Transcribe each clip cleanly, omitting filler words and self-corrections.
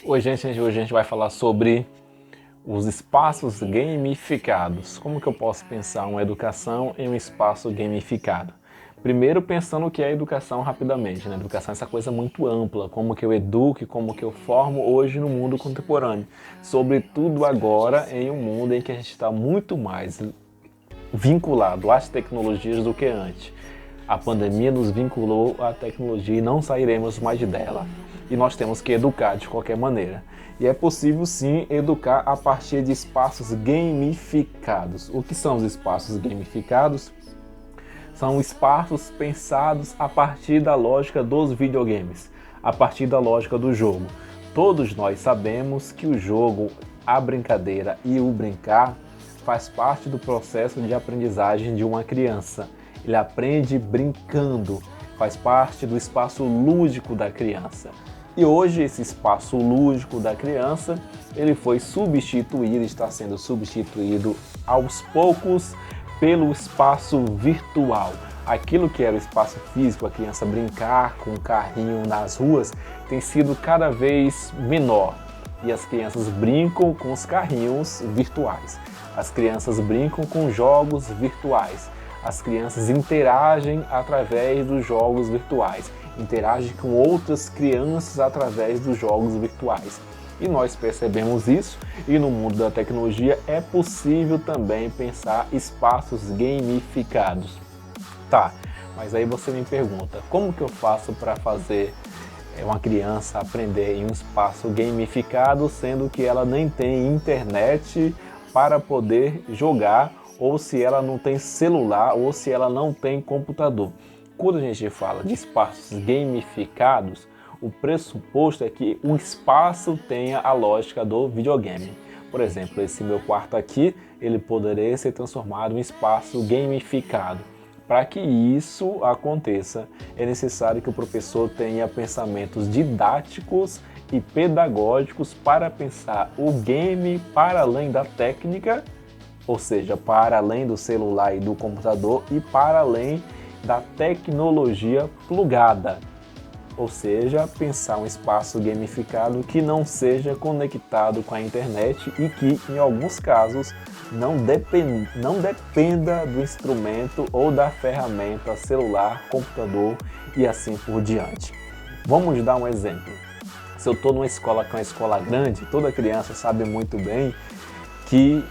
Hoje a gente vai falar sobre os espaços gamificados. Como que eu posso pensar uma educação em um espaço gamificado? Primeiro, pensando o que é educação rapidamente, né? Educação é essa coisa muito ampla, como que eu eduque, como que eu formo hoje no mundo contemporâneo. Sobretudo agora em um mundo em que a gente está muito mais vinculado às tecnologias do que antes. A pandemia nos vinculou à tecnologia e não sairemos mais dela. E nós temos que educar de qualquer maneira. E é possível sim educar a partir de espaços gamificados. O que são os espaços gamificados? São espaços pensados a partir da lógica dos videogames, a partir da lógica do jogo. Todos nós sabemos que o jogo, a brincadeira e o brincar faz parte do processo de aprendizagem de uma criança. Ele aprende brincando, faz parte do espaço lúdico da criança. E hoje esse espaço lúdico da criança, ele foi substituído, está sendo substituído aos poucos pelo espaço virtual. Aquilo que era o espaço físico, a criança brincar com um carrinho nas ruas, tem sido cada vez menor. E as crianças brincam com os carrinhos virtuais. As crianças brincam com jogos virtuais. As crianças interagem através dos jogos virtuais, interagem com outras crianças através dos jogos virtuais. E nós percebemos isso, e no mundo da tecnologia é possível também pensar espaços gamificados. Tá, mas aí você me pergunta, como que eu faço para fazer uma criança aprender em um espaço gamificado, sendo que ela nem tem internet para poder jogar, ou se ela não tem celular, ou se ela não tem computador? Quando a gente fala de espaços gamificados, o pressuposto é que o espaço tenha a lógica do videogame. Por exemplo, esse meu quarto aqui, ele poderia ser transformado em um espaço gamificado. Para que isso aconteça, é necessário que o professor tenha pensamentos didáticos e pedagógicos para pensar o game para além da técnica, ou seja, para além do celular e do computador e para além da tecnologia plugada. Ou seja, pensar um espaço gamificado que não seja conectado com a internet e que, em alguns casos, não dependa do instrumento ou da ferramenta celular, computador e assim por diante. Vamos dar um exemplo. Se eu estou numa escola que é uma escola grande, toda criança sabe muito bem que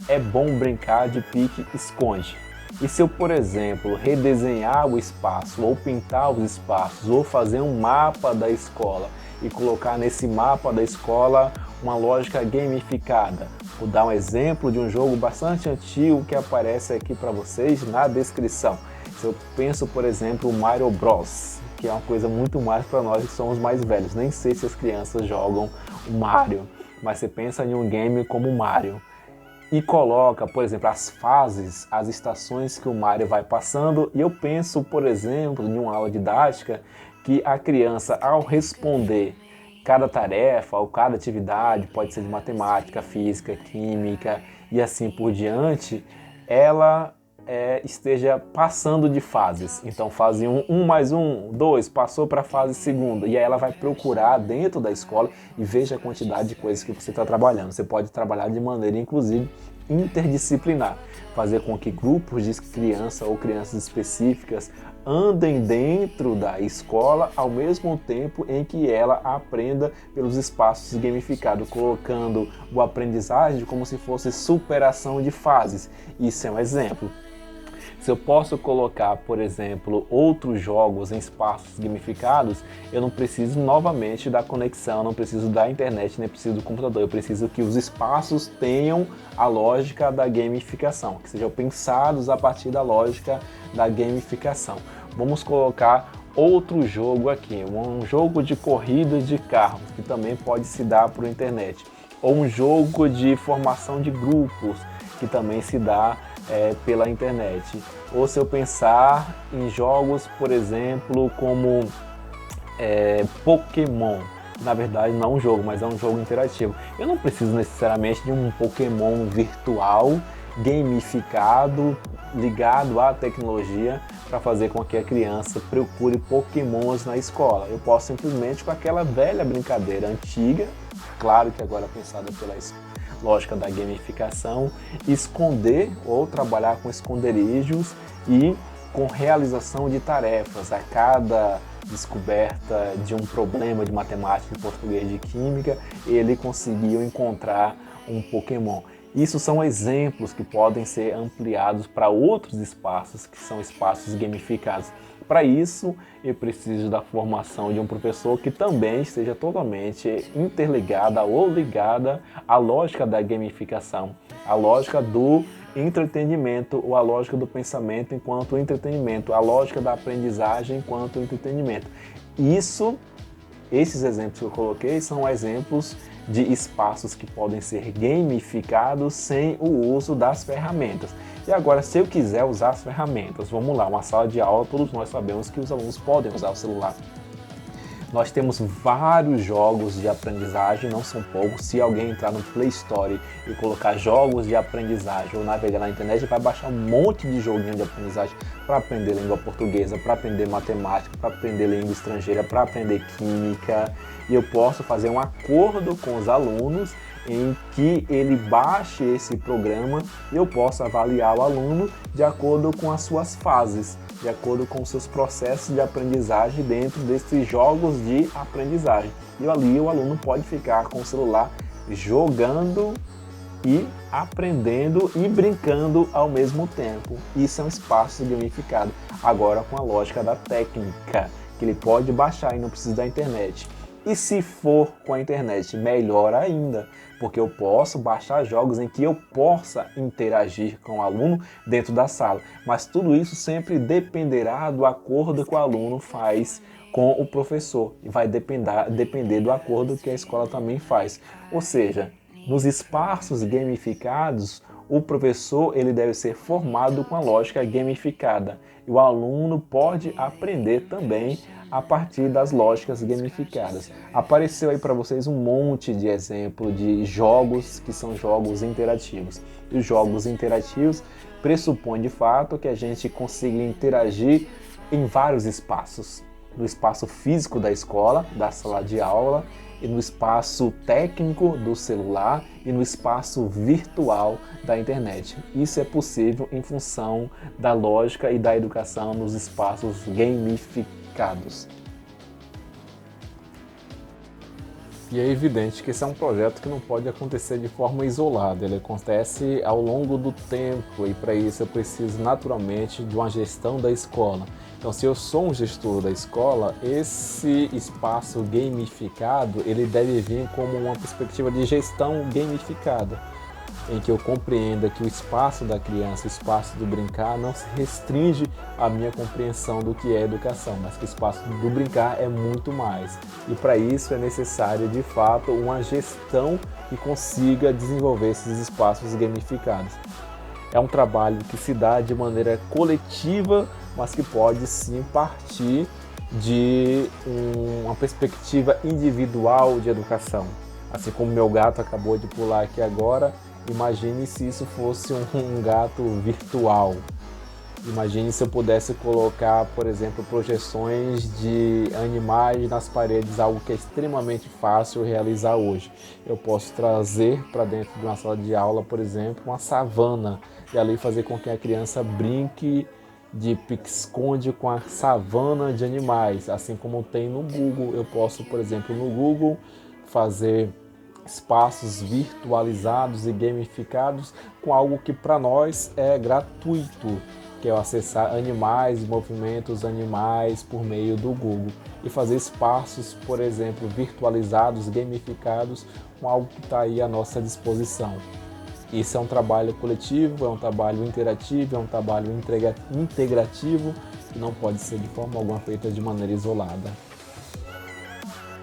é bom brincar de pique-esconde. E se eu, por exemplo, redesenhar o espaço, ou pintar os espaços, ou fazer um mapa da escola e colocar nesse mapa da escola uma lógica gamificada? Vou dar um exemplo de um jogo bastante antigo que aparece aqui para vocês na descrição. Se eu penso, por exemplo, o Mario Bros, que é uma coisa muito mais para nós que somos mais velhos. Nem sei se as crianças jogam o Mario, mas você pensa em um game como o Mario e coloca, por exemplo, as fases, as estações que o Mario vai passando, e eu penso, por exemplo, em uma aula didática, que a criança, ao responder cada tarefa ou cada atividade, pode ser de matemática, física, química e assim por diante, ela esteja passando de fases. Então, fase 1, 1 mais 1, 2, passou para a fase segunda. E aí ela vai procurar dentro da escola e veja a quantidade de coisas que você está trabalhando. Você pode trabalhar de maneira, inclusive, interdisciplinar. Fazer com que grupos de criança ou crianças específicas andem dentro da escola ao mesmo tempo em que ela aprenda pelos espaços gamificados, colocando a aprendizagem como se fosse superação de fases. Isso é um exemplo. Se eu posso colocar, por exemplo, outros jogos em espaços gamificados, eu não preciso novamente da conexão, não preciso da internet, nem preciso do computador. Eu preciso que os espaços tenham a lógica da gamificação, que sejam pensados a partir da lógica da gamificação. Vamos colocar outro jogo aqui, um jogo de corrida de carros, que também pode se dar por internet. Ou um jogo de formação de grupos, que também se dá pela internet. Ou se eu pensar em jogos, por exemplo, como Pokémon, na verdade não é um jogo, mas é um jogo interativo. Eu não preciso necessariamente de um Pokémon virtual, gamificado, ligado à tecnologia, para fazer com que a criança procure Pokémons na escola. Eu posso simplesmente, com aquela velha brincadeira antiga, claro que agora pensada pela lógica da gamificação, esconder ou trabalhar com esconderijos e com realização de tarefas. A cada descoberta de um problema de matemática, de português, de química, ele conseguiu encontrar um Pokémon. Isso são exemplos que podem ser ampliados para outros espaços, que são espaços gamificados. Para isso, eu preciso da formação de um professor que também esteja totalmente interligada ou ligada à lógica da gamificação, à lógica do entretenimento ou a lógica do pensamento enquanto entretenimento, a lógica da aprendizagem enquanto entretenimento. Esses exemplos que eu coloquei são exemplos de espaços que podem ser gamificados sem o uso das ferramentas. E agora, se eu quiser usar as ferramentas, vamos lá, uma sala de aula, todos nós sabemos que os alunos podem usar o celular. Nós temos vários jogos de aprendizagem, não são poucos. Se alguém entrar no Play Store e colocar jogos de aprendizagem ou navegar na internet, vai baixar um monte de joguinho de aprendizagem para aprender língua portuguesa, para aprender matemática, para aprender língua estrangeira, para aprender química. E eu posso fazer um acordo com os alunos em que ele baixe esse programa e eu posso avaliar o aluno de acordo com as suas fases, de acordo com os seus processos de aprendizagem dentro desses jogos de aprendizagem. E ali o aluno pode ficar com o celular jogando e aprendendo e brincando ao mesmo tempo. Isso é um espaço gamificado. Agora com a lógica da técnica, que ele pode baixar e não precisa da internet. E se for com a internet, melhor ainda, porque eu posso baixar jogos em que eu possa interagir com o aluno dentro da sala. Mas tudo isso sempre dependerá do acordo que o aluno faz com o professor e vai depender do acordo que a escola também faz. Ou seja, nos espaços gamificados, o professor ele deve ser formado com a lógica gamificada e o aluno pode aprender também a partir das lógicas gamificadas. Apareceu aí para vocês um monte de exemplo de jogos que são jogos interativos. E os jogos interativos pressupõem de fato que a gente consiga interagir em vários espaços. No espaço físico da escola, da sala de aula, e no espaço técnico do celular e no espaço virtual da internet. Isso é possível em função da lógica e da educação nos espaços gamificados. E é evidente que esse é um projeto que não pode acontecer de forma isolada, ele acontece ao longo do tempo e para isso eu preciso naturalmente de uma gestão da escola. Então, se eu sou um gestor da escola, esse espaço gamificado ele deve vir como uma perspectiva de gestão gamificada, em que eu compreenda que o espaço da criança, o espaço do brincar, não se restringe à minha compreensão do que é educação, mas que o espaço do brincar é muito mais. E para isso é necessário, de fato, uma gestão que consiga desenvolver esses espaços gamificados. É um trabalho que se dá de maneira coletiva, mas que pode sim partir de uma perspectiva individual de educação. Assim como meu gato acabou de pular aqui agora, imagine se isso fosse um gato virtual. Imagine se eu pudesse colocar, por exemplo, projeções de animais nas paredes, algo que é extremamente fácil realizar hoje. Eu posso trazer para dentro de uma sala de aula, por exemplo, uma savana e ali fazer com que a criança brinque de pique-esconde com a savana de animais, assim como tem no Google. Eu posso, por exemplo, no Google fazer espaços virtualizados e gamificados com algo que para nós é gratuito, que é acessar animais, movimentos animais por meio do Google e fazer espaços, por exemplo, virtualizados, gamificados com algo que está aí à nossa disposição. Isso é um trabalho coletivo, é um trabalho interativo, é um trabalho integrativo que não pode ser de forma alguma feita de maneira isolada.